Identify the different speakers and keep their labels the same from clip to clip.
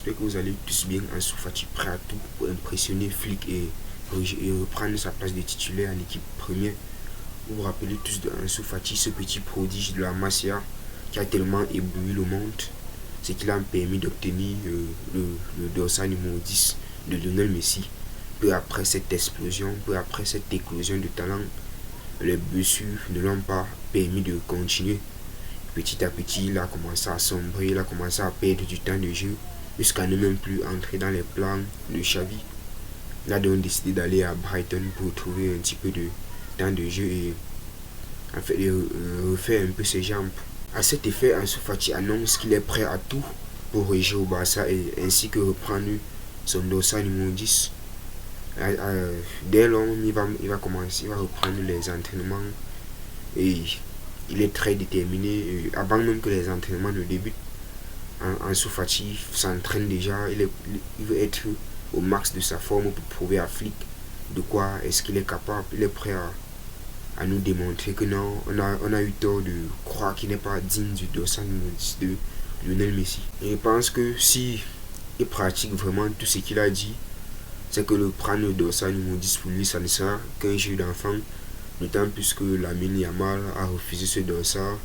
Speaker 1: J'espère que vous allez tous bien. Ansu Fati prêt à tout pour impressionner Flick et reprendre sa place de titulaire à l'équipe première. Vous vous rappelez tous de Ansu Fati, ce petit prodige de la Masia qui a tellement ébloui le monde. C'est qu'il a permis d'obtenir le dossard numéro 10 de Lionel Messi. Peu après cette explosion, peu après cette éclosion de talent, les blessures ne l'ont pas permis de continuer. Petit à petit, il a commencé à sombrer, il a commencé à perdre du temps de jeu jusqu'à ne même plus entrer dans les plans de Xavi. Il a donc décidé d'aller à Brighton pour trouver un petit peu de temps de jeu et en fait, refaire un peu ses jambes. À cet effet, Ansu Fati annonce qu'il est prêt à tout pour rejoindre au Barça et ainsi que reprendre son dossard numéro 10. Dès lors, il va commencer, il va reprendre les entraînements et il est très déterminé. Avant même que les entraînements ne débutent, Ansu Fati s'entraîne déjà, il veut être au max de sa forme pour prouver à Flick de quoi est-ce qu'il est capable. Il est prêt à nous démontrer que non, on a eu tort de croire qu'il n'est pas digne du dossard numéro 10 de Lionel Messi. Et je pense que si il pratique vraiment tout ce qu'il a dit, c'est que le prendre le dossard numéro 10 pour lui, ça ne sera qu'un jeu d'enfant. D'autant plus que Lamine Yamal a refusé ce dossard.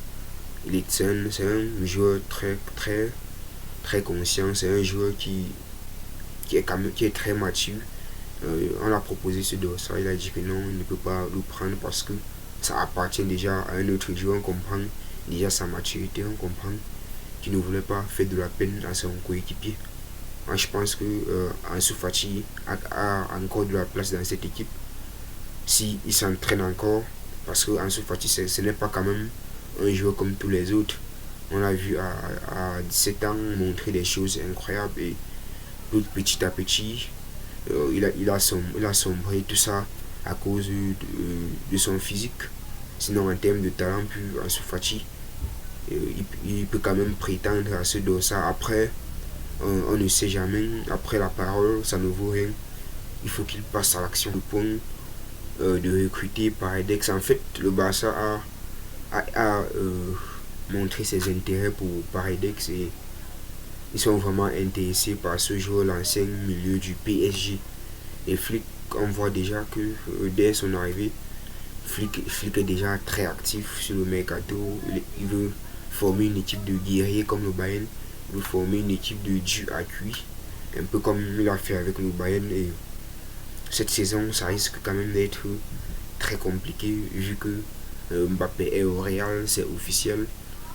Speaker 1: C'est un joueur très conscient, c'est un joueur qui est très mature. On l'a proposé ce dossard, il a dit que non, il ne peut pas le prendre parce que ça appartient déjà à un autre joueur. On comprend déjà sa maturité, on comprend qu'il ne voulait pas faire de la peine à son coéquipier. Moi, je pense que Ansu Fati a encore de la place dans cette équipe si il s'entraîne encore, parce que Ansu Fati ce n'est pas quand même un joueur comme tous les autres. On l'a vu à 17 ans montrer des choses incroyables et petit à petit il a sombré tout ça à cause de son physique. Sinon en termes de talent, puis Ansu Fati il peut quand même prétendre à ce dossard. Après on ne sait jamais, après la parole ça ne vaut rien, il faut qu'il passe à l'action. Le point de recruter Paredes, en fait le Barça a montré ses intérêts pour Paredes et ils sont vraiment intéressés par ce joueur, l'ancien milieu du PSG. Et Flick, on voit déjà que dès son arrivée, Flick est déjà très actif sur le mercato. Il veut former une équipe de guerriers comme le Bayern. Il veut former une équipe de dur à cuit, un peu comme il a fait avec le Bayern. Et cette saison, ça risque quand même d'être très compliqué vu que Mbappé est au Real, c'est officiel.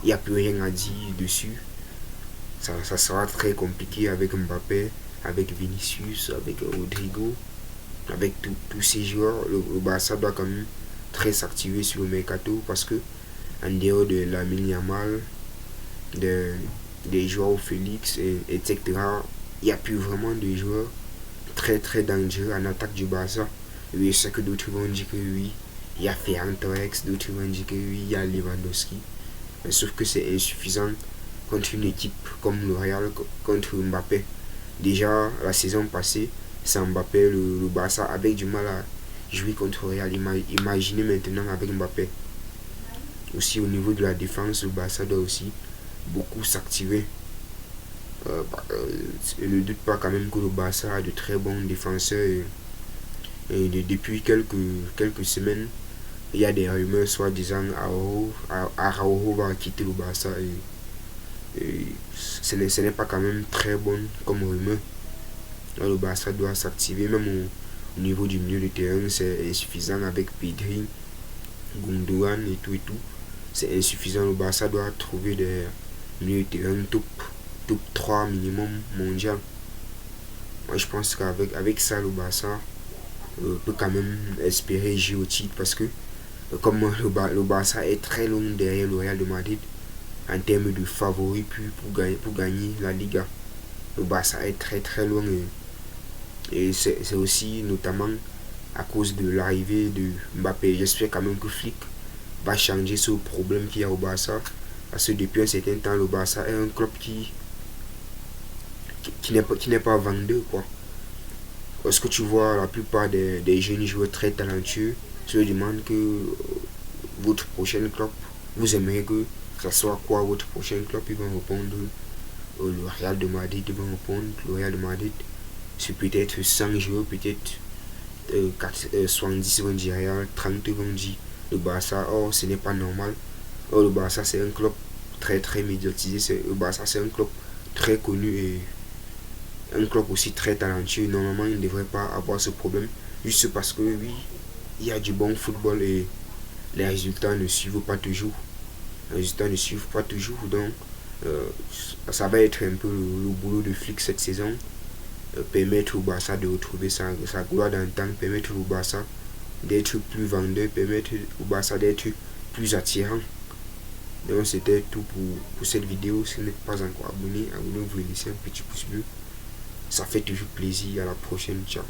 Speaker 1: Il n'y a plus rien à dire dessus. Ça sera très compliqué avec Mbappé, avec Vinicius, avec Rodrigo, avec tous ces joueurs. Le Barça doit quand même très s'activer sur le mercato parce que en dehors de Lamine Yamal, des joueurs Félix, etc., il n'y a plus vraiment de joueurs très dangereux en attaque du Barça. Oui, c'est que d'autres vont dire que oui, il y a Ferran Torres, d'autres vont dire que oui, il y a Lewandowski. Mais sauf que c'est insuffisant contre une équipe comme le Real, contre Mbappé. Déjà, la saison passée, sans Mbappé, le Barça avait du mal à jouer contre le Real. Imaginez maintenant avec Mbappé. Aussi au niveau de la défense, le Barça doit aussi beaucoup s'activer. Ne doute pas quand même que le Barça a de très bons défenseurs. Depuis quelques semaines, il y a des rumeurs soi-disant Araujo va quitter le Barça et ce n'est pas quand même très bon comme rumeur. Là, le Barça doit s'activer, même au niveau du milieu de terrain, c'est insuffisant avec Pedri, Gundogan et tout. C'est insuffisant. Le Barça doit trouver des milieux de terrain top 3 minimum mondial. Moi, je pense qu'avec ça, le Barça peut quand même espérer jouer au titre parce que comme le Barça est très loin derrière le Real de Madrid en termes de favoris pour gagner la Liga. Le Barça est très loin et c'est aussi notamment à cause de l'arrivée de Mbappé. J'espère quand même que Flick va changer ce problème qu'il y a au Barça parce que depuis un certain temps le Barça est un club qui n'est pas vendeur quoi. Parce que tu vois la plupart des jeunes joueurs très talentueux se demandent que votre prochain club, vous aimeriez que ça soit quoi votre prochain club, ils vont répondre le Real de Madrid va répondre. Le Real de Madrid, c'est peut-être 100 joueurs, peut-être 70 vont dire Real, 30 vont dire le Barça. Or, ce n'est pas normal. Or, le Barça, c'est un club très très médiatisé. Le Barça, c'est un club très connu et un club aussi très talentueux. Normalement, il ne devrait pas avoir ce problème. Juste parce que, oui, il y a du bon football et les résultats ne suivent pas toujours. Les résultats ne suivent pas toujours. Donc, euh, ça va être un peu le boulot de Flick cette saison. Permettre au Barça de retrouver sa gloire d'antan, permettre au Barça d'être plus vendeur, permettre au Barça d'être plus attirant. Donc c'était tout pour cette vidéo. Si vous n'êtes pas encore abonné, abonnez-vous et laissez un petit pouce bleu. Ça fait toujours plaisir. À la prochaine. Ciao.